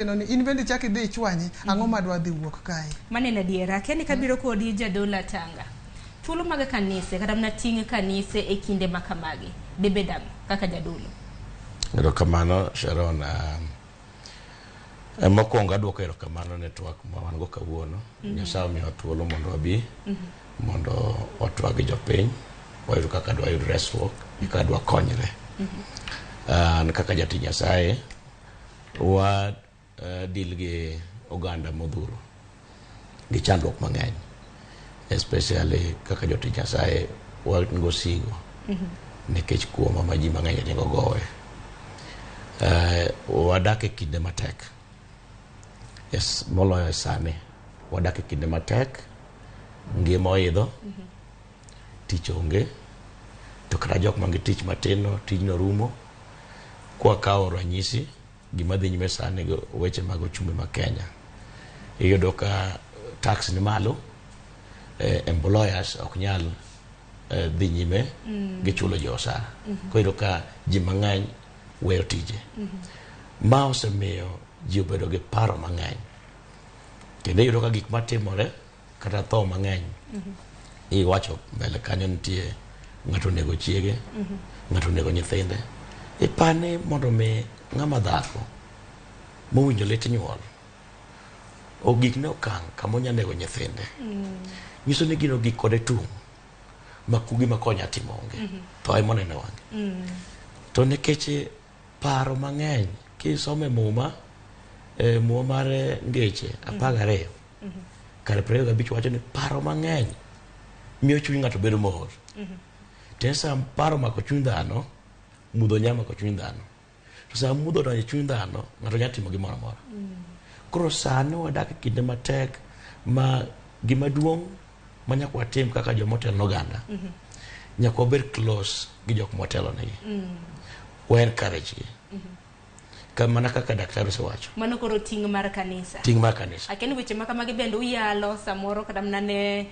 in bende chaki dhi chwanyi ang'o madwa dhi wuok kae. Manena diera keni kabiro kodi jadola Tanga. Thuolo mag kanise kata mna ting' kanise e kinde makamagi debedam kaka jadolo. Erokamano Sharon, mokwongo adwoko erokamano ne twak ma wan go kawuono. Nyasaye omiyo thuolo mondo wabi mondo watwag jopiny wayud kaka dwa yud resruok kaka dwa konyre. Kaka jatich Nyasaye wa deal gi oganda modhuro gi chandruok mang'eny, especially kaka jotich Nyasaye wan go sigo nikech kuoma ma ji mang'eny ringo gowe. Wadak e kinde matek, moloyo sani wadak e kinde matek, ngima oidho, tich onge, to kata jok mangi tich matino tijno rumo. Kwa kawo ranyisi gima dhi nyime sani weche mag ochumi ma Kenya, iyudo ka tax ni malo, employers ok nyal dhi nyime gi chulo jo osara. Iyudo ka ji mang'eny weyo tije. Ma osemiyo ji obedo gi paro mang'eny, kendo iyudo ka gik matimore kata tho mang'eny iwacho mbele kanyo nitie ng'ato nego chiege, ng'ato nego nyithinde. Ipani mondo mi ng'ama dhako mowinjo lit nyuol ogik ne okang' kama onya nego nyithinde, nyiso ni gino gik kode tung' makugi makonya timo onge, to ai monene wange. To nikech paro mang'eny kisome muma mar Ngeche 12 kar 25 wacho ni paro mang'eny miyo chuny ng'ato bedo mohol. Tesa paro mako chuny dhano mudho nyama ko chuny dhano, to sa mudho donjo chuny dhano ng'ato nyalo timo gimoro amora. Koro sani wadak e kinde matek ma gima duong' ma nyaka watim kaka joma otelo oganda, nyaka wabed close gi jok motelo negi, we encourage gi mana kaka daktari osewacho. Mano koro ting' mar kanisa. Ting' mar kanisa. Akeni weche makamagi bende uyalo samoro kata mnane